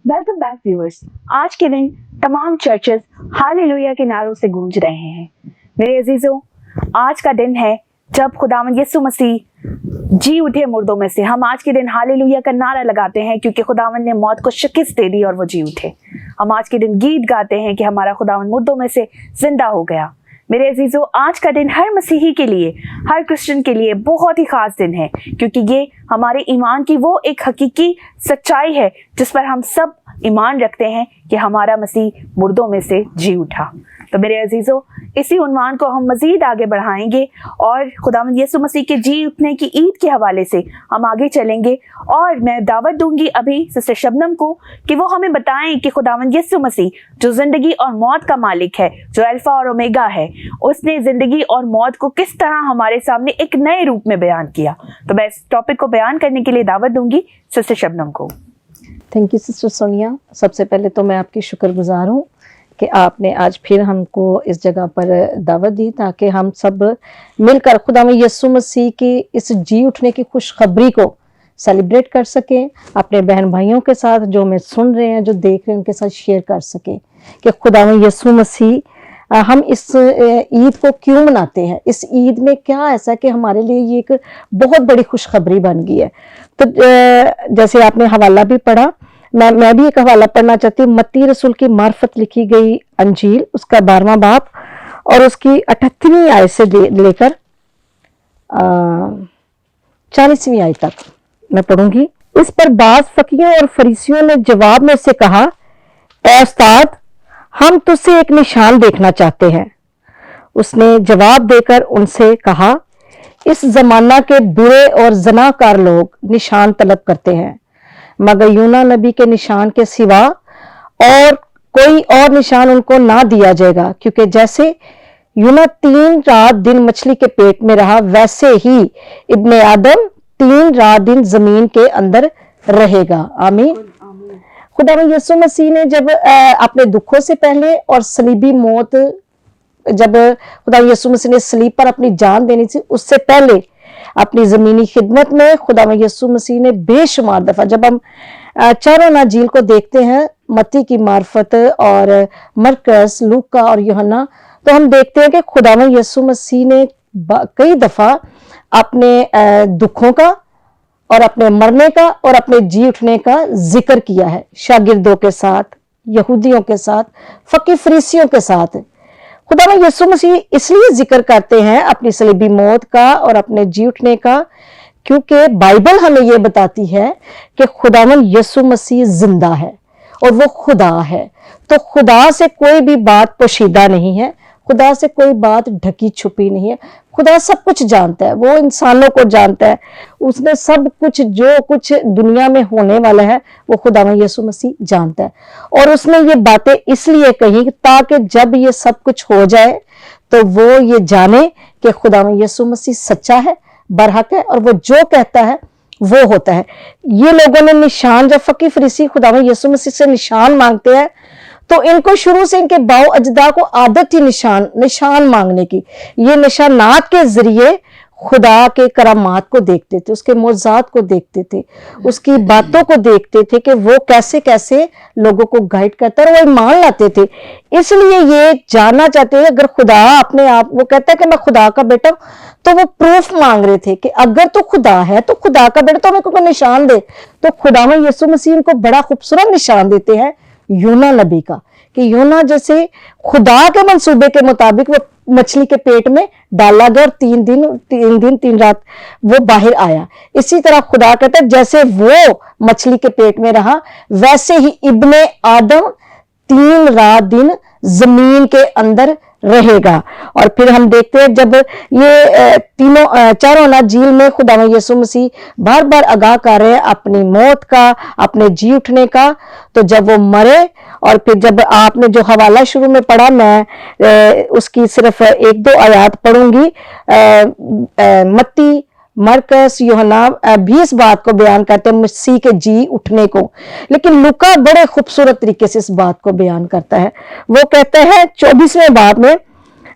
Welcome back viewers. आज के दिन तमाम चर्चेस हालेलुया के नारों से गूंज रहे हैं। मेरे अजीजों, आज का दिन है जब खुदावंद यीशु मसीह जी उठे मुर्दों में से। हम आज के दिन हालेलुया का नारा लगाते हैं क्योंकि खुदावंद ने मौत को शिकस्त दे दी और वो जी उठे। हम आज के दिन गीत गाते हैं कि हमारा खुदावंद मुर्दों में से जिंदा हो गया। मेरे अजीजों, आज का दिन हर मसीही के लिए, हर क्रिश्चियन के लिए बहुत ही खास दिन है क्योंकि ये हमारे ईमान की वो एक हकीकी सच्चाई है जिस पर हम सब ईमान रखते हैं कि हमारा मसीह मुर्दों में से जी उठा। तो मेरे अजीजों, इसी उन्वान को हम मजीद आगे बढ़ाएंगे और खुदावंद यीशु मसीह के जी उठने की ईद के हवाले से हम आगे चलेंगे। और मैं दावत दूंगी अभी सिस्टर शबनम को कि वो हमें बताएं कि खुदावंद यीशु मसीह जो जिंदगी और मौत का मालिक है, जो अल्फा और ओमेगा है, उसने जिंदगी और मौत को किस तरह हमारे सामने एक नए रूप में बयान किया। तो मैं इस टॉपिक को बयान करने के लिए दावत दूंगी सिस्टर शबनम को। Thank you sister Sonia. सबसे पहले तो मैं आपकी शुक्रगुजार हूँ कि आपने आज फिर हमको इस जगह पर दावत दी ताकि हम सब मिलकर खुदावंद यीशु मसीह की इस जी उठने की खुशखबरी को सेलिब्रेट कर सकें, अपने बहन भाइयों के साथ जो हमें सुन रहे हैं, जो देख रहे हैं, उनके साथ शेयर कर सकें कि खुदावंद यीशु मसीह हम इस ईद को क्यों मनाते हैं, इस ईद में क्या ऐसा कि हमारे लिए ये एक बहुत बड़ी खुशखबरी बन गई है। तो जैसे आपने हवाला भी पढ़ा, मैं भी एक हवाला पढ़ना चाहती हूँ। मत्ती रसूल की मार्फत लिखी गई अंजील, उसका 12वां बाब और उसकी 38वीं आयत से लेकर 40वीं आयत तक मैं पढ़ूंगी। इस पर बाज फकीरों और फरीसियों ने जवाब में से कहा, ऐ उस्ताद, हम तुझसे एक निशान देखना चाहते हैं। उसने जवाब देकर उनसे कहा, इस जमाना के बुरे और जनाकार लोग निशान तलब करते हैं, मगर यूना नबी के निशान के सिवा और कोई और निशान उनको ना दिया जाएगा, क्योंकि जैसे यूना 3 रात दिन मछली के पेट में रहा, वैसे ही इब्ने आदम 3 रात दिन जमीन के अंदर रहेगा। आमीन। खुदावंद यीशु मसीह ने जब अपने दुखों से पहले और सलीबी मौत, जब खुदावंद यीशु मसीह ने सलीब पर अपनी जान देनी थी, उससे पहले अपनी जमीनी खिदमत में खुदावंद यीशु मसीह ने बेशुमार दफा, जब हम चारों नाजील को देखते हैं, मत्ती की मार्फत और मरकस, लूका और यूहन्ना, तो हम देखते हैं कि खुदावंद यीशु मसीह ने कई दफा अपने दुखों का और अपने मरने का और अपने जी उठने का जिक्र किया है, शागिर्दों के साथ, यहूदियों के साथ, फकी फरीसियों के साथ। खुदावंद यीशु मसीह इसलिए जिक्र करते हैं अपनी सलीबी मौत का और अपने जी उठने का, क्योंकि बाइबल हमें यह बताती है कि खुदावंद यीशु मसीह जिंदा है और वो खुदा है। तो खुदा से कोई भी बात पोशीदा नहीं है, खुदा से कोई बात ढकी छुपी नहीं है। खुदा सब कुछ जानता है, वो इंसानों को जानता है, उसने सब कुछ, जो कुछ दुनिया में होने वाला है, वो खुदावंद यीशु मसीह जानता है। और उसने ये बातें इसलिए कही ताकि जब ये सब कुछ हो जाए तो वो ये जाने कि खुदावंद यीशु मसीह सच्चा है, बरहक है, और वो जो कहता है वो होता है। ये लोगों ने निशान, जब फकी फरीसी खुदावंद यीशु मसीह से निशान मांगते हैं, तो इनको शुरू से इनके बाओ अजदा को आदत थी निशान मांगने की। ये निशानात के जरिए खुदा के करामात को देखते थे, उसके मौजूदात को देखते थे, उसकी बातों को देखते थे कि वो कैसे कैसे लोगों को गाइड करता है, वो मान लाते थे। इसलिए ये जानना चाहते थे, अगर खुदा अपने आप, वो कहता है कि मैं खुदा का बेटा, तो वो प्रूफ मांग रहे थे कि अगर तो खुदा है तो खुदा का बेटा, तो हमें कोई निशान दे। तो खुदावंद यीशु मसीह इनको बड़ा खूबसूरत निशान देते हैं यूना नबी का, कि यूना जैसे खुदा के मंसूबे के मुताबिक वो मछली के पेट में डाला गया और 3 दिन 3 रात वो बाहर आया। इसी तरह खुदा कहता है जैसे वो मछली के पेट में रहा, वैसे ही इब्ने आदम 3 रात दिन जमीन के अंदर रहेगा। और फिर हम देखते हैं जब ये चारों नाजील में खुदावंद यीशु मसीह बार बार आगाह कर रहे हैं अपनी मौत का, अपने जी उठने का। तो जब वो मरे, और फिर जब आपने जो हवाला शुरू में पढ़ा, मैं उसकी सिर्फ 1-2 आयत पढ़ूंगी। मत्ती, मरकस, यूहन्ना 20 बात को बयान करते हैं मसीह के जी उठने को, लेकिन लूका बड़े खूबसूरत तरीके से इस बात को बयान करता है। वो कहता है 24वें बाब में,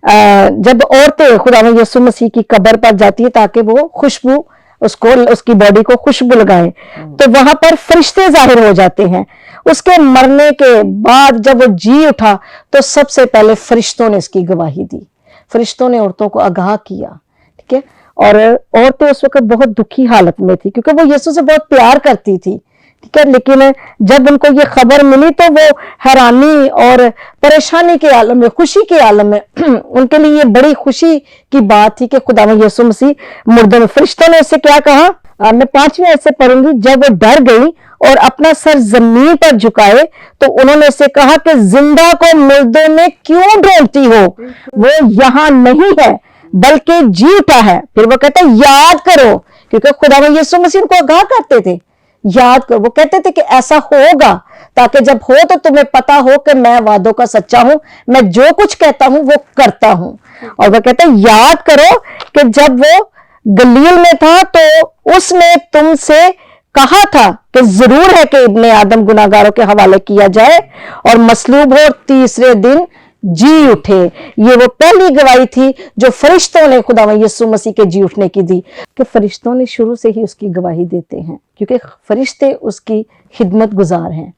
जब औरतें खुदावंद यीशु मसीह की कब्र पर जाती है ताकि वो खुशबू उसको, उसकी बॉडी को खुशबू लगाए, तो वहां पर फरिश्ते जाहिर हो जाते हैं। उसके मरने के बाद जब वो जी उठा तो सबसे पहले फरिश्तों ने इसकी गवाही दी, फरिश्तों ने औरतों को आगाह किया, ठीक है। और औरतें उस वक्त बहुत दुखी हालत में थी क्योंकि वो यीशु से बहुत प्यार करती थी, ठीक है। लेकिन जब उनको ये खबर मिली तो वो हैरानी और परेशानी के आलम में, खुशी के आलम में उनके लिए ये बड़ी खुशी की बात थी कि खुदावंद यीशु मसीह मुर्दों में। फरिश्तों ने उससे क्या कहा, मैं 5वें आयत से पढ़ूंगी। जब वो डर गई और अपना सर जमीन पर झुकाए तो उन्होंने उससे कहा कि जिंदा को मुर्दों में क्यों ढूंढती हो, वो यहाँ नहीं है बल्कि जी उठा है। फिर वो कहते याद करो, क्योंकि खुदावंद यीशु मसीह उनको आगाह करते थे, याद करो। वो कहते थे कि ऐसा होगा ताकि जब हो तो तुम्हें पता हो कि मैं वादों का सच्चा हूं, मैं जो कुछ कहता हूं वो करता हूं। और वो कहते याद करो कि जब वो गलील में था तो उसने तुमसे कहा था कि जरूर है कि इब्ने आदम गुनाहगारों के हवाले किया जाए और मसलूब हो और तीसरे दिन जी उठे। ये वो पहली गवाही थी जो फरिश्तों ने खुदावंद यीशु मसीह के जी उठने की दी, कि फरिश्तों ने शुरू से ही उसकी गवाही देते हैं क्योंकि फरिश्ते उसकी खिदमत गुजार हैं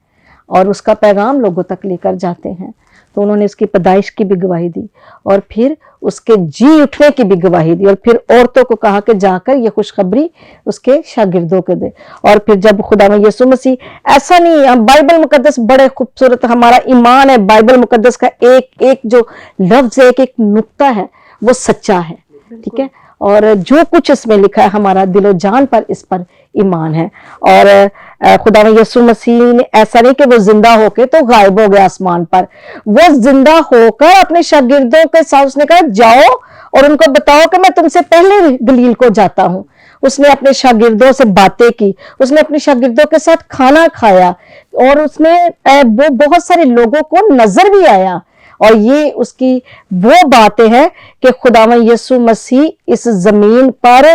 और उसका पैगाम लोगों तक लेकर जाते हैं। तो उन्होंने उसकी पैदाइश की भी गवाही दी और फिर उसके जी उठने की भी गवाही दी और फिर औरतों को कहा कि जाकर ये खुशखबरी उसके शागिर्दों को दे। और फिर जब खुदावंद यीशु मसीह, ऐसा नहीं, हम बाइबल मुकद्दस बड़े खूबसूरत, हमारा ईमान है, बाइबल मुकद्दस का एक एक जो लफ्ज है, एक एक नुक्ता है वो सच्चा है, ठीक है। और जो कुछ इसमें लिखा है हमारा दिलो जान पर इस पर ईमान है। और खुदावंद यीशु मसीह ने ऐसा नहीं कि वो जिंदा होके तो गायब हो गया आसमान पर, वो जिंदा होकर अपने शागिर्दों के साथ उसने कहा जाओ और उनको बताओ कि मैं तुमसे पहले गलील को जाता हूं। उसने अपने शागिर्दों से बातें की, उसने अपने शागिर्दों के साथ खाना खाया और उसने वो बहुत सारे लोगों को नजर भी आया। और ये उसकी वो बातें हैं कि खुदावंद यीशु मसीह इस जमीन पर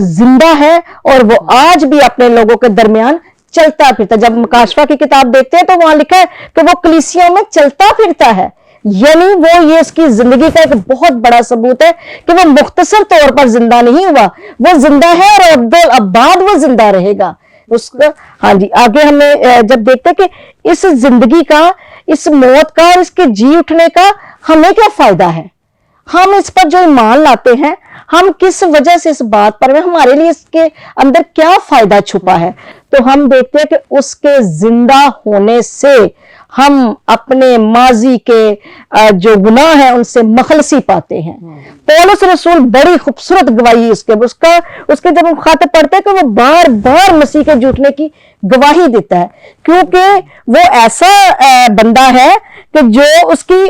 जिंदा है और वो आज भी अपने लोगों के दरमियान चलता फिरता। जब मुकाशवा की किताब देखते हैं तो वहां लिखा है कि वो कलीसियों में चलता फिरता है, यानी वो ये इसकी जिंदगी का एक बहुत बड़ा सबूत है कि वो मुख्तसर तौर पर जिंदा नहीं हुआ, वो जिंदा है और अब्दुल अब्बाद वो जिंदा रहेगा उसका। हाँ जी, आगे हमें जब देखते हैं कि इस जिंदगी का, इस मौत का और इसके जी उठने का हमें क्या फायदा है, हम इस पर जो ईमान लाते हैं, हम किस वजह से इस बात पर, हमारे लिए इसके अंदर क्या फायदा छुपा है, तो हम देखते हैं कि उसके जिंदा होने से हम अपने माजी के जो गुनाह है उनसे मखलसी पाते हैं। पौलुस रसूल बड़ी खूबसूरत गवाही उसके जब हम खाते पढ़ते हैं कि वो बार बार मसीह के झूठने की गवाही देता है, क्योंकि वो ऐसा बंदा है कि जो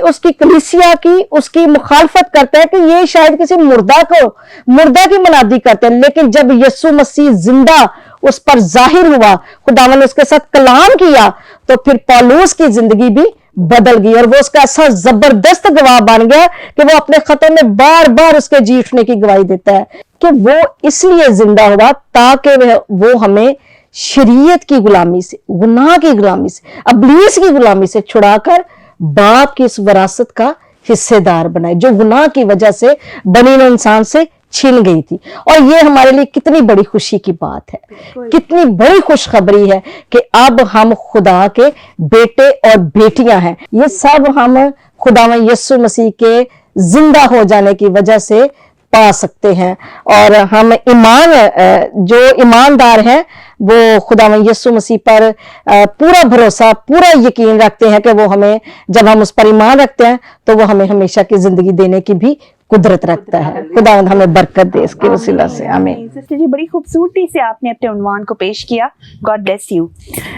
उसकी कलीसिया की उसकी मुखालफत करता है कि ये शायद किसी मुर्दा की मनादी करते हैं। लेकिन जब यीशु मसीह जिंदा उस पर जाहिर हुआ, खुदावंद ने उसके साथ कलाम किया, तो फिर पौलुस की जिंदगी भी बदल गई और वो उसका ऐसा जबरदस्त गवाह बन गया कि वो अपने खतों में बार बार उसके जी उठने की गवाही देता है कि वो इसलिए जिंदा हुआ ताकि वो हमें शरीयत की गुलामी से, गुनाह की गुलामी से, अबलीस की गुलामी से छुड़ाकर बाप की इस विरासत का हिस्सेदार बनाए जो गुनाह की वजह से बनी इंसान से छीन गई थी। और ये हमारे लिए कितनी बड़ी खुशी की बात है, कितनी बड़ी खुशखबरी है कि अब हम खुदा के बेटे और बेटियां हैं। ये सब हम खुदावंद यीशु मसीह के जिंदा हो जाने की वजह से पा सकते हैं। और हम जो ईमानदार हैं वो खुदावंद यीशु मसीह पर पूरा भरोसा, पूरा यकीन रखते हैं कि वो हमें, जब हम उस पर ईमान रखते हैं तो वो हमें हमेशा की जिंदगी देने की भी कुदरत रखता है। खुदावंद हमें बरकत दे इसके वसीला से, आमीन। सिस्टर जी, बड़ी खूबसूरती से आपने अपने उन्वान को पेश किया, गॉड ब्लेस यू।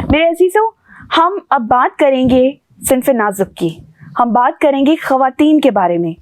मेरे अजीजों, हम अब बात करेंगे सिन्फ़े नाजुक की, हम बात करेंगे ख़वातीन के बारे में।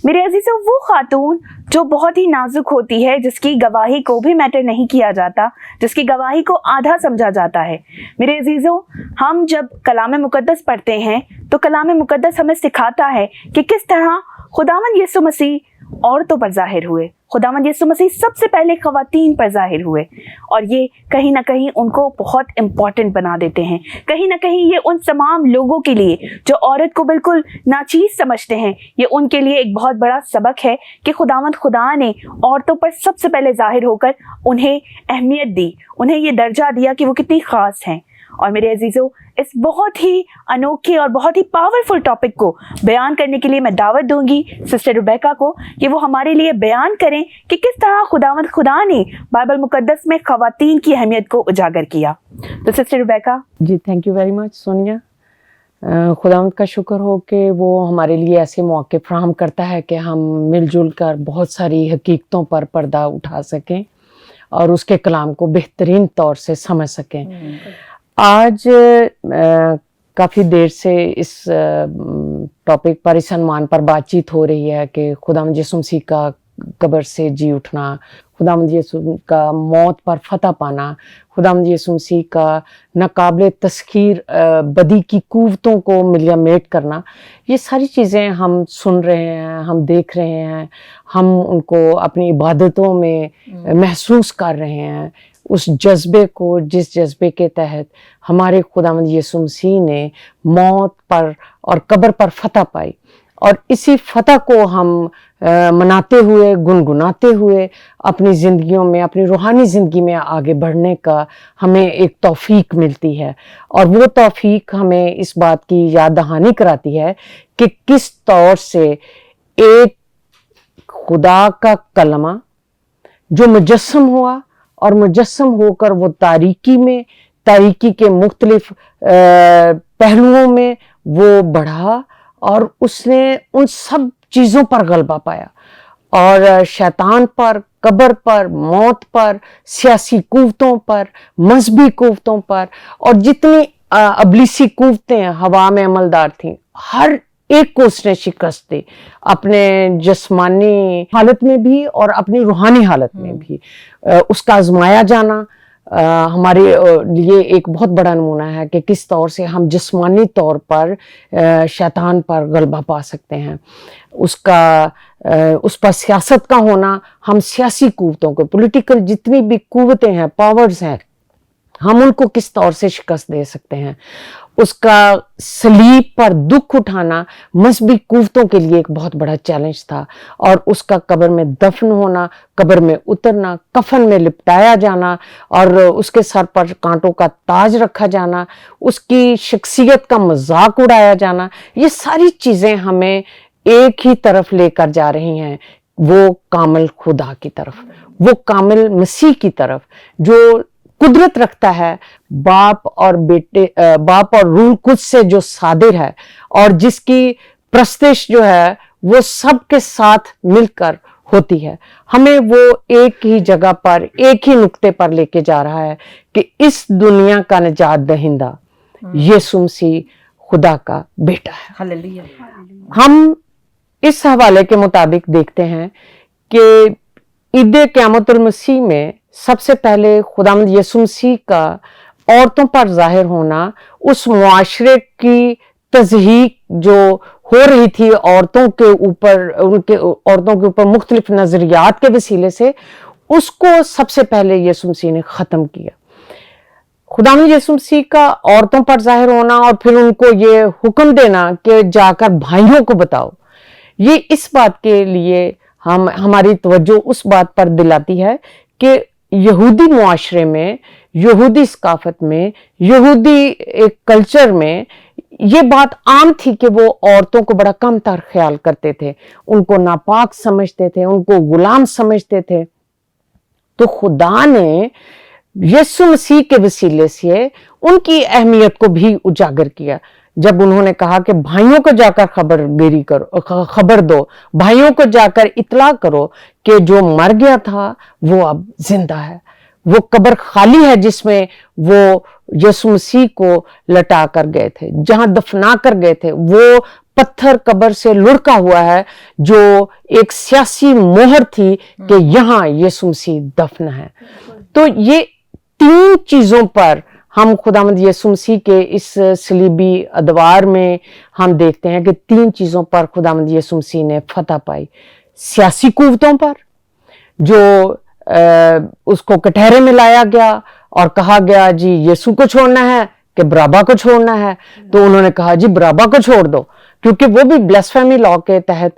मेरे अजीजों, वो खातून जो बहुत ही नाजुक होती है, जिसकी गवाही को भी मैटर नहीं किया जाता, जिसकी गवाही को आधा समझा जाता है। मेरे अजीजों, हम जब कलाम मुकद्दस पढ़ते हैं तो कलाम मुकद्दस हमें सिखाता है कि किस तरह खुदावंद यीशु मसीह عورتوں پر ظاہر ہوئے. خداوند یسوع مسیح سب سے پہلے خواتین پر ظاہر ہوئے, اور یہ کہیں نہ کہیں ان کو بہت امپورٹنٹ بنا دیتے ہیں. کہیں نہ کہیں یہ ان تمام لوگوں کے لیے جو عورت کو بالکل ناچیز سمجھتے ہیں, یہ ان کے لیے ایک بہت بڑا سبق ہے کہ خداوند خدا نے عورتوں پر سب سے پہلے ظاہر ہو کر انہیں اہمیت دی, انہیں یہ درجہ دیا کہ وہ کتنی خاص ہیں. اور میرے عزیزوں, اس بہت ہی انوکھے اور بہت ہی پاورفل ٹاپک کو بیان کرنے کے لیے میں دعوت دوں گی سسٹر ریبیکا کو کہ وہ ہمارے لیے بیان کریں کہ کس طرح خداوند خدا نے بائبل مقدس میں خواتین کی اہمیت کو اجاگر کیا. تو سسٹر ریبیکا. جی thank you very much Sonia. خداوند کا شکر ہو کہ وہ ہمارے لیے ایسے موقع فراہم کرتا ہے کہ ہم مل جل کر بہت ساری حقیقتوں پر پردہ اٹھا سکیں اور اس کے کلام کو بہترین طور سے سمجھ سکیں. آج کافی دیر سے اس ٹاپک پر, اس عنوان پر بات چیت ہو رہی ہے کہ خداوند یسوع مسیح کا قبر سے جی اٹھنا, خداوند یسوع کا موت پر فتح پانا, خداوند یسوع مسیح کا ناقابل تسخیر بدی کی قوتوں کو ملیا میٹ کرنا. یہ ساری چیزیں ہم سن رہے ہیں, ہم دیکھ رہے ہیں, ہم ان کو اپنی عبادتوں میں محسوس کر رہے ہیں. اس جذبے کو, جس جذبے کے تحت ہمارے خداوند یسوع مسیح نے موت پر اور قبر پر فتح پائی, اور اسی فتح کو ہم مناتے ہوئے, گنگناتے ہوئے اپنی زندگیوں میں, اپنی روحانی زندگی میں آگے بڑھنے کا ہمیں ایک توفیق ملتی ہے. اور وہ توفیق ہمیں اس بات کی یاد دہانی کراتی ہے کہ کس طور سے ایک خدا کا کلمہ جو مجسم ہوا اور مجسم ہو کر وہ تاریکی کے مختلف پہلوؤں میں وہ بڑھا, اور اس نے ان سب چیزوں پر غلبہ پایا, اور شیطان پر, قبر پر, موت پر, سیاسی قوتوں پر, مذہبی قوتوں پر, اور جتنی ابلیسی قوتیں ہوا میں عملدار تھیں, ہر ایک کو اس نے شکست دی, اپنے جسمانی حالت میں بھی اور اپنی روحانی حالت میں بھی. اس کا آزمایا جانا ہمارے لیے ایک بہت بڑا نمونہ ہے کہ کس طور سے ہم جسمانی طور پر شیطان پر غلبہ پا سکتے ہیں. اس پر سیاست کا ہونا, ہم سیاسی قوتوں کو, پولیٹیکل جتنی بھی قوتیں ہیں, پاورز ہیں, ہم ان کو کس طور سے شکست دے سکتے ہیں. اس کا صلیب پر دکھ اٹھانا مذہبی قوتوں کے لیے ایک بہت بڑا چیلنج تھا, اور اس کا قبر میں دفن ہونا, قبر میں اترنا, کفن میں لپٹایا جانا, اور اس کے سر پر کانٹوں کا تاج رکھا جانا, اس کی شخصیت کا مذاق اڑایا جانا, یہ ساری چیزیں ہمیں ایک ہی طرف لے کر جا رہی ہیں, وہ کامل خدا کی طرف, وہ کامل مسیح کی طرف, جو قدرت رکھتا ہے باپ اور روح القدس سے, جو صادر ہے, اور جس کی پرستش جو ہے وہ سب کے ساتھ مل کر ہوتی ہے. ہمیں وہ ایک ہی جگہ پر, ایک ہی نقطے پر لے کے جا رہا ہے کہ اس دنیا کا نجات دہندہ یسوع مسیح خدا کا بیٹا ہے. ہم اس حوالے کے مطابق دیکھتے ہیں کہ عید قیامت المسیح میں سب سے پہلے خداوند یسوع مسیح کا عورتوں پر ظاہر ہونا اس معاشرے کی تضحیق جو ہو رہی تھی عورتوں کے اوپر مختلف نظریات کے وسیلے سے, اس کو سب سے پہلے یسوع مسیح نے ختم کیا. خداوند یسوع مسیح کا عورتوں پر ظاہر ہونا اور پھر ان کو یہ حکم دینا کہ جا کر بھائیوں کو بتاؤ, یہ اس بات کے لیے ہماری توجہ اس بات پر دلاتی ہے کہ یہودی معاشرے میں, یہودی ثقافت میں, یہودی ایک کلچر میں یہ بات عام تھی کہ وہ عورتوں کو بڑا کم تر خیال کرتے تھے, ان کو ناپاک سمجھتے تھے, ان کو غلام سمجھتے تھے. تو خدا نے یسوع مسیح کے وسیلے سے ان کی اہمیت کو بھی اجاگر کیا, جب انہوں نے کہا کہ بھائیوں کو جا کر خبر دو, بھائیوں کو جا کر اطلاع کرو کہ جو مر گیا تھا وہ اب زندہ ہے, وہ قبر خالی ہے جس میں وہ یسوع مسیح کو لٹا کر گئے تھے, جہاں دفنا کر گئے تھے, وہ پتھر قبر سے لڑکا ہوا ہے جو ایک سیاسی مہر تھی کہ یہاں یسوع مسیح دفن ہے. تو یہ تین چیزوں پر ہم خداوند یسوع مسیح کے اس صلیبی ادوار میں ہم دیکھتے ہیں کہ تین چیزوں پر خداوند یسوع مسیح نے فتح پائی. सियासी कुव्वतों पर, जो उसको कटहरे में लाया गया और कहा गया जी यीशु को छोड़ना है कि बराबा को छोड़ना है, तो उन्होंने कहा जी बराबा को छोड़ दो, क्योंकि वो भी ब्लेसफेमी लॉ के तहत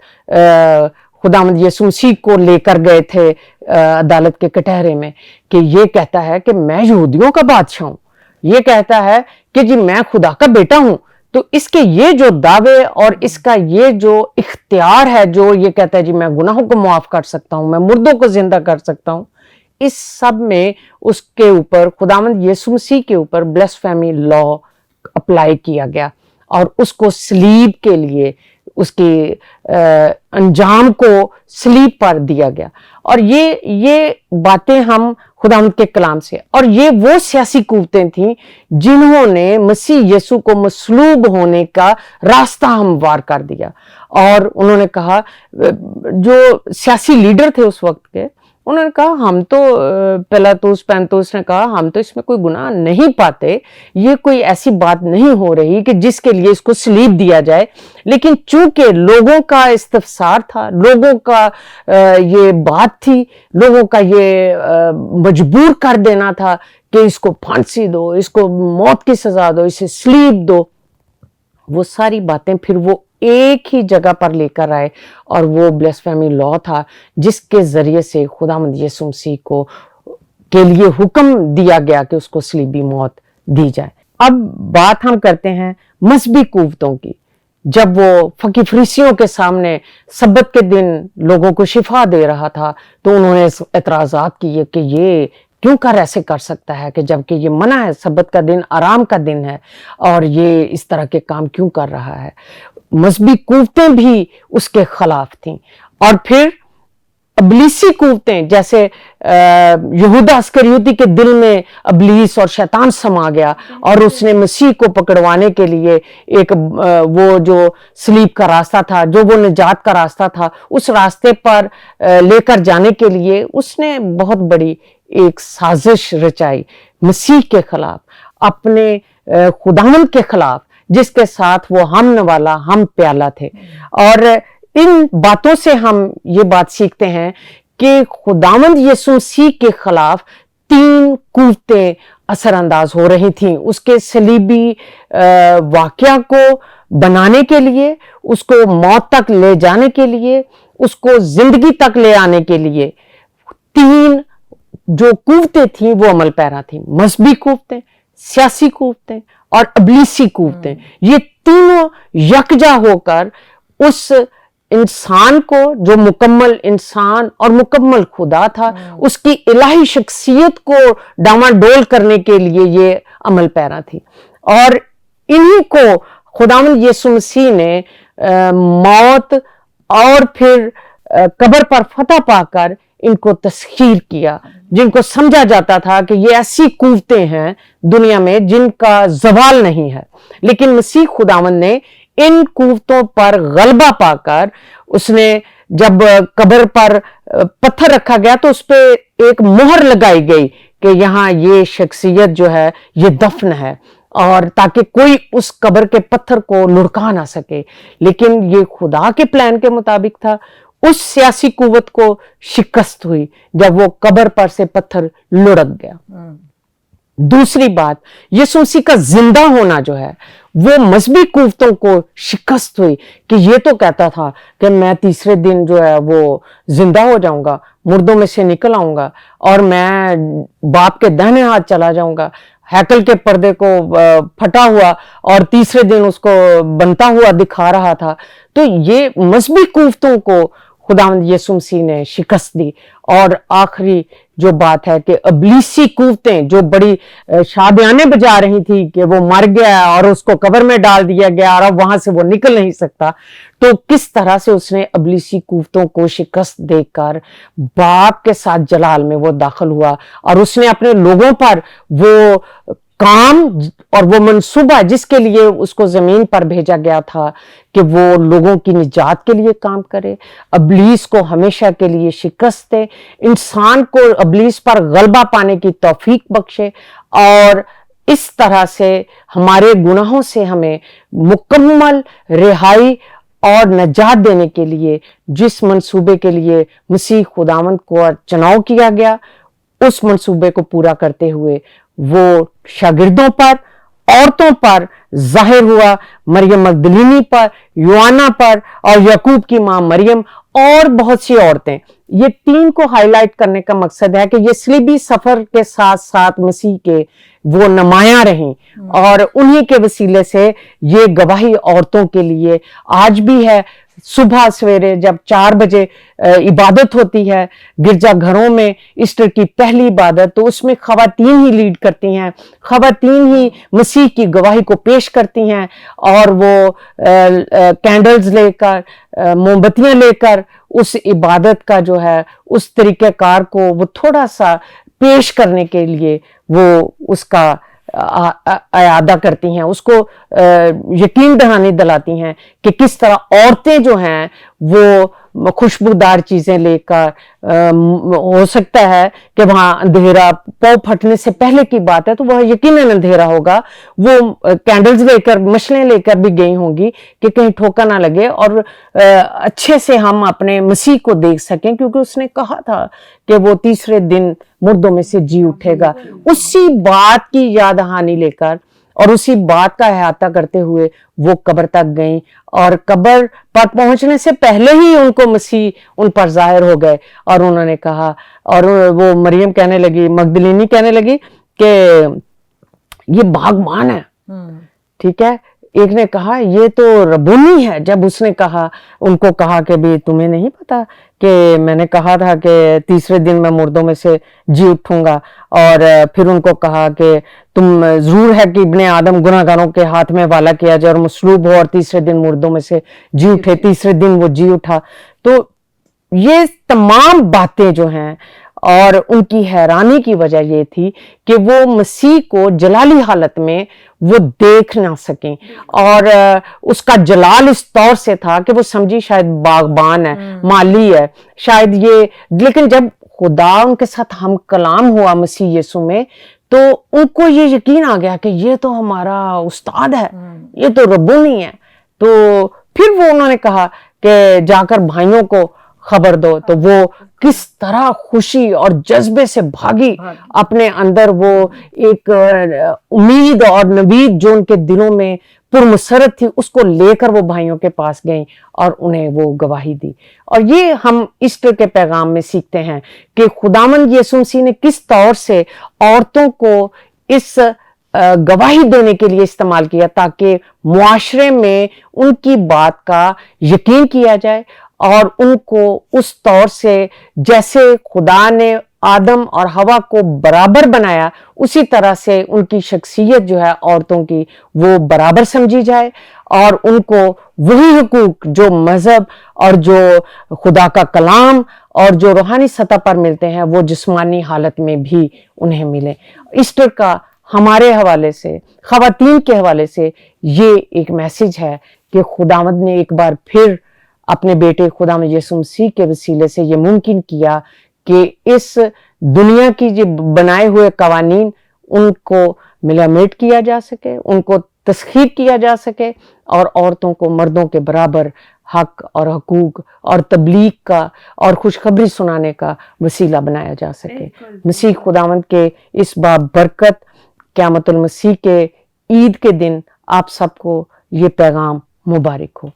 खुदावंद यीशु मसीह को लेकर गए थे अदालत के कटहरे में, कि ये कहता है कि मैं यहूदियों का बादशाह हूं, ये कहता है कि जी मैं खुदा का बेटा हूं, तो इसके ये जो दावे और इसका ये जो इख्तियार है, जो ये कहता है जी मैं गुनाहों को माफ कर सकता हूं, मैं मुर्दों को जिंदा कर सकता हूं, इस सब में उसके ऊपर खुदावंद यीशु मसीह के ऊपर ब्लेसफेमी लॉ अप्लाई किया गया और उसको सलीब के लिए उसके अंजाम को सलीब पर दिया गया। और ये बातें हम खुदावंद के कलाम से, और ये वो सियासी कुव्वतें थीं जिन्होंने मसीह यीशु को मसलूब होने का रास्ता हमवार कर दिया। और उन्होंने कहा, जो सियासी लीडर थे उस वक्त के, उन्होंने कहा हम तो पिलातुस पैंतुस ने कहा हम तो इसमें कोई गुनाह नहीं पाते, ये कोई ऐसी बात नहीं हो रही कि जिसके लिए इसको सलीब दिया जाए, लेकिन चूंकि लोगों का इस्तफसार था, लोगों का ये बात थी, लोगों का ये मजबूर कर देना था कि इसको फांसी दो, इसको मौत की सजा दो, इसे सलीब दो, वो सारी बातें फिर वो एक ही जगह पर लेकर आए और वो ब्लेसफेमी लॉ था जिसके जरिए से खुदावंद यीशु मसीह को के लिए हुक्म दिया गया कि उसको सलीबी मौत दी जाए। अब बात हम करते हैं मजहबी कुव्वतों की। जब वो फकी फरीसियों के सामने सब्बत के दिन लोगों को शिफा दे रहा था, तो उन्होंने एतराजात किए कि ये क्यों कर ऐसे कर सकता है, कि जबकि ये मना है, सब्बत का दिन आराम का दिन है, और ये इस तरह के काम क्यों कर रहा है। मजहबी कुव्वतें भी उसके खिलाफ थीं। और फिर अबलीसी कुव्वतें, जैसे यहूदा अस्करियोती के दिल में अबलीस और शैतान समा गया और उसने मसीह को पकड़वाने के लिए एक वो जो सलीब का रास्ता था, जो वो निजात का रास्ता था, उस रास्ते पर लेकर जाने के लिए उसने बहुत बड़ी एक साजिश रचाई मसीह के खिलाफ, अपने खुदावंद के खिलाफ, जिसके साथ वो हम नवाला हम प्याला थे। और इन बातों से हम ये बात सीखते हैं कि खुदावंद यीशु मसीह के खिलाफ 3 कुव्वतें असरअंदाज हो रही थीं। उसके सलीबी वाकया को बनाने के लिए, उसको मौत तक ले जाने के लिए, उसको जिंदगी तक ले आने के लिए 3 जो कुव्वतें थीं वो अमल पैरा थीं। मजहबी कुव्वतें, सियासी कुव्वतें और अबलीसी कुव्वतें, ये तीनों यकजा होकर उस इंसान को, जो मुकम्मल इंसान और मुकम्मल खुदा था, उसकी इलाही शख्सियत को डामाडोल करने के लिए ये अमल पैरा थी। और इन्हीं को खुदावंद यीशु मसीह ने मौत और फिर कब्र पर फतह पाकर इनको तस्खीर किया, जिनको समझा जाता था कि ये ऐसी कुव्वतें हैं दुनिया में जिनका ज़वाल नहीं है। लेकिन मसीह खुदावंद ने इन कुव्वतों पर गलबा पाकर, उसने जब कब्र पर पत्थर रखा गया तो उस पर एक मोहर लगाई गई कि यहाँ ये शख्सियत जो है ये दफन है, और ताकि कोई उस कब्र के पत्थर को लुढ़का ना सके। लेकिन ये खुदा के प्लान के मुताबिक था। उस सियासी कुव्वत को शिकस्त हुई जब वो कब्र पर से पत्थर लुढ़क गया। दूसरी बात, यीशु मसीह का जिंदा होना जो है वो मजहबी कुव्वतों को शिकस्त हुई कि ये तो कहता था कि मैं तीसरे दिन जो है वो जिंदा हो जाऊंगा, मुर्दों में से निकल आऊंगा और मैं बाप के दाहिने हाथ चला जाऊंगा, हैकल के पर्दे को फटा हुआ और तीसरे दिन उसको बनता हुआ दिखा रहा था। तो ये मजहबी कुव्वतों को खुदावंद यीशु मसीह ने शिकस्त दी। और आखिरी जो बात है कि अबलीसी कुव्वतें जो बड़ी शादियाने बजा रही थी कि वो मर गया और उसको कब्र में डाल दिया गया और अब वहां से वो निकल नहीं सकता, तो किस तरह से उसने अबलीसी कुव्वतों को शिकस्त देकर बाप के साथ जलाल में वो दाखिल हुआ और उसने अपने लोगों पर वो काम और वो मंसूबा जिसके लिए उसको जमीन पर भेजा गया था कि वो लोगों की निजात के लिए काम करे, अबलीस को हमेशा के लिए शिकस्त दे, इंसान को अबलीस पर गलबा पाने की तौफीक बख्शे और इस तरह से हमारे गुनाहों से हमें मुकम्मल रिहाई اور نجات دینے کے لیے جس منصوبے کے لیے مسیح خداوند کو چناؤ کیا گیا، اس منصوبے کو پورا کرتے ہوئے وہ شاگردوں پر، عورتوں پر ظاہر ہوا، مریم مگدلینی پر، یوحنا پر اور یعقوب کی ماں مریم اور بہت سی عورتیں۔ یہ تین کو ہائی لائٹ کرنے کا مقصد ہے کہ یہ صلیبی سفر کے ساتھ ساتھ مسیح کے وہ نمایاں رہیں، اور انہی کے وسیلے سے یہ گواہی عورتوں کے لیے آج بھی ہے۔ صبح سویرے جب 4 بجے عبادت ہوتی ہے گرجا گھروں میں، ایسٹر کی پہلی عبادت، تو اس میں خواتین ہی لیڈ کرتی ہیں، خواتین ہی مسیح کی گواہی کو پیش کرتی ہیں، اور وہ کینڈلز لے کر، موم بتیاں لے کر اس عبادت کا جو ہے اس طریقہ کار کو وہ تھوڑا سا پیش کرنے کے لیے وہ اس کا اعادہ کرتی ہیں، اس کو یقین دہانی دلاتی ہیں کہ کس طرح عورتیں جو ہیں وہ خوشبودار چیزیں لے کر، ہو سکتا ہے کہ وہاں اندھیرا پاؤں پھٹنے سے پہلے کی بات ہے تو وہاں یقیناً اندھیرا ہوگا، وہ کینڈلز لے کر، مشلیں لے کر بھی گئی ہوں گی کہ کہیں ٹھوکا نہ لگے اور اچھے سے ہم اپنے مسیح کو دیکھ سکیں، کیونکہ اس نے کہا تھا کہ وہ تیسرے دن مردوں میں سے جی اٹھے گا۔ اسی بات کی یاد دہانی لے کر اور اسی بات کا احاطہ کرتے ہوئے وہ قبر تک گئیں، اور قبر پر پہنچنے سے پہلے ہی ان کو مسیح ان پر ظاہر ہو گئے، اور انہوں نے کہا، اور وہ مریم کہنے لگی، مگدلینی کہنے لگی کہ یہ باغبان ہے، ٹھیک ہے۔ ایک نے کہا یہ تو ربونی ہے، جب اس نے کہا، ان کو کہا کہ بھی تمہیں نہیں پتا کہ میں نے کہا تھا کہ تیسرے دن میں مردوں میں سے جی اٹھوں گا، اور پھر ان کو کہا کہ تم ضرور ہے کہ ابن آدم گناہ گاروں کے ہاتھ میں حوالہ کیا جائے اور مصلوب ہو اور تیسرے دن مردوں میں سے جی اٹھے، تیسرے دن وہ جی اٹھا۔ تو یہ تمام باتیں جو ہیں، اور ان کی حیرانی کی وجہ یہ تھی کہ وہ مسیح کو جلالی حالت میں وہ دیکھ نہ سکیں، اور اس کا جلال اس طور سے تھا کہ وہ سمجھی شاید باغبان ہے، مالی ہے شاید یہ، لیکن جب خدا ان کے ساتھ ہم کلام ہوا مسیح یسوع میں، تو ان کو یہ یقین آ گیا کہ یہ تو ہمارا استاد ہے، یہ تو ربونی ہے۔ تو پھر وہ انہوں نے کہا کہ جا کر بھائیوں کو خبر دو، تو وہ کس طرح خوشی اور جذبے سے بھاگی، اپنے اندر وہ ایک امید اور نوید جو ان کے دلوں میں پرمسرت تھی، اس کو لے کر وہ بھائیوں کے پاس گئیں اور انہیں وہ گواہی دی۔ اور یہ ہم ایسٹر کے پیغام میں سیکھتے ہیں کہ خداوند یسوع مسیح نے کس طور سے عورتوں کو اس گواہی دینے کے لیے استعمال کیا، تاکہ معاشرے میں ان کی بات کا یقین کیا جائے، اور ان کو اس طور سے جیسے خدا نے آدم اور حوا کو برابر بنایا، اسی طرح سے ان کی شخصیت جو ہے عورتوں کی وہ برابر سمجھی جائے، اور ان کو وہی حقوق جو مذہب اور جو خدا کا کلام اور جو روحانی سطح پر ملتے ہیں وہ جسمانی حالت میں بھی انہیں ملے۔ ایسٹر کا ہمارے حوالے سے، خواتین کے حوالے سے یہ ایک میسج ہے کہ خداوند نے ایک بار پھر اپنے بیٹے خداوند یسوع مسیح کے وسیلے سے یہ ممکن کیا کہ اس دنیا کی جو بنائے ہوئے قوانین ان کو ملامیٹ کیا جا سکے، ان کو تسخیر کیا جا سکے، اور عورتوں کو مردوں کے برابر حق اور حقوق اور تبلیغ کا اور خوشخبری سنانے کا وسیلہ بنایا جا سکے۔ مسیح خداوند کے اس بابرکت قیامت المسیح کے عید کے دن آپ سب کو یہ پیغام مبارک ہو۔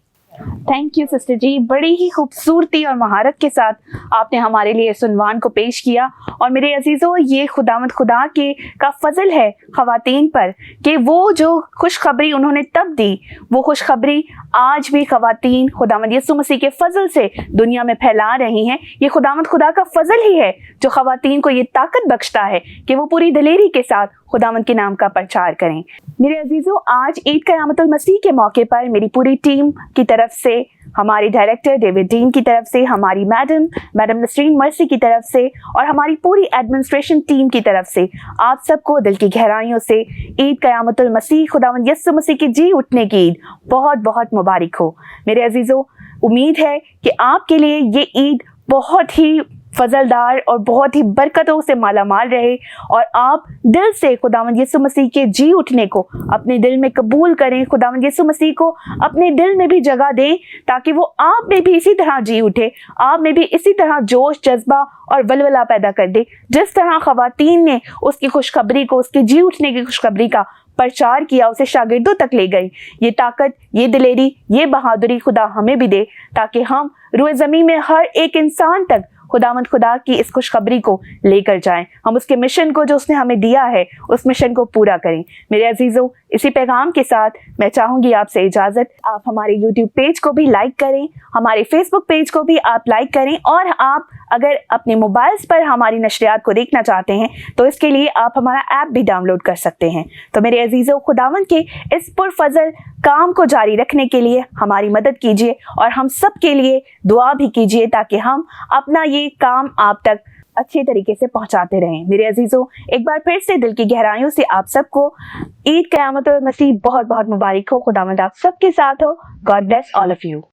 تھینک یو سسٹر جی، بڑی ہی خوبصورتی اور مہارت کے ساتھ آپ نے ہمارے لیے اس عنوان کو پیش کیا، اور میرے عزیزوں یہ خداوند خدا کے کا فضل ہے خواتین پر کہ وہ جو خوشخبری انہوں نے تب دی، وہ خوشخبری آج بھی خواتین خداوند یسوع مسیح کے فضل سے دنیا میں پھیلا رہی ہیں۔ یہ خداوند خدا کا فضل ہی ہے جو خواتین کو یہ طاقت بخشتا ہے کہ وہ پوری دلیری کے ساتھ خداوند کے نام کا پرچار کریں۔ میرے عزیزوں، آج عید قیامت المسیح کے موقع پر میری پوری ٹیم کی طرف سے، ہمارے ڈائریکٹر ڈیوڈ ڈین کی طرف سے، ہماری میڈم نسرین مرسی کی طرف سے، اور ہماری پوری ایڈمنسٹریشن ٹیم کی طرف سے آپ سب کو دل کی گہرائیوں سے عید قیامت المسیح خداوند یسوع مسیح کی جی اٹھنے کی عید بہت بہت مبارک ہو۔ میرے عزیزوں، امید ہے کہ آپ کے لیے یہ عید بہت ہی फजलदार और बहुत ही बरकतों से मालामाल रहे और आप दिल से खुदावंद यीशु मसीह के जी उठने को अपने दिल में कबूल करें। खुदावंद यीशु मसीह को अपने दिल में भी जगह दें ताकि वो आप में भी इसी तरह जी उठे, आप में भी इसी तरह जोश, जज्बा और वलवला पैदा कर दे। जिस तरह ख़वातीन ने उसकी खुशखबरी को, उसके जी उठने की खुशखबरी का प्रचार किया, उसे शागिर्दों तक ले गई, ये ताकत, ये दिलेरी, ये बहादुरी खुदा हमें भी दे ताकि हम रूए ज़मीन में हर एक इंसान तक खुदावंद खुदा की इस खुशखबरी को लेकर जाएं। हम उसके मिशन को जो उसने हमें दिया है, उस मिशन को पूरा करें। मेरे अजीजों, इसी पैगाम के साथ मैं चाहूंगी आपसे इजाजत। आप हमारे YouTube पेज को भी लाइक करें, हमारे Facebook पेज को भी आप लाइक करें और आप अगर अपने मोबाइल्स पर हमारी नशरियात को देखना चाहते हैं तो इसके लिए आप हमारा ऐप भी डाउनलोड कर सकते हैं। तो मेरे अजीजों, खुदावंद के इस पुरफजल काम को जारी रखने के लिए हमारी मदद कीजिए और हम सब के लिए दुआ भी कीजिए ताकि हम अपना ये काम आप तक अच्छे तरीके से पहुंचाते रहें। मेरे अजीजों, एक बार फिर से दिल की गहराइयों से आप सबको ईद क़यामत और मसीह बहुत बहुत मुबारक हो। खुदावंद आप सबके साथ हो। God bless all of you.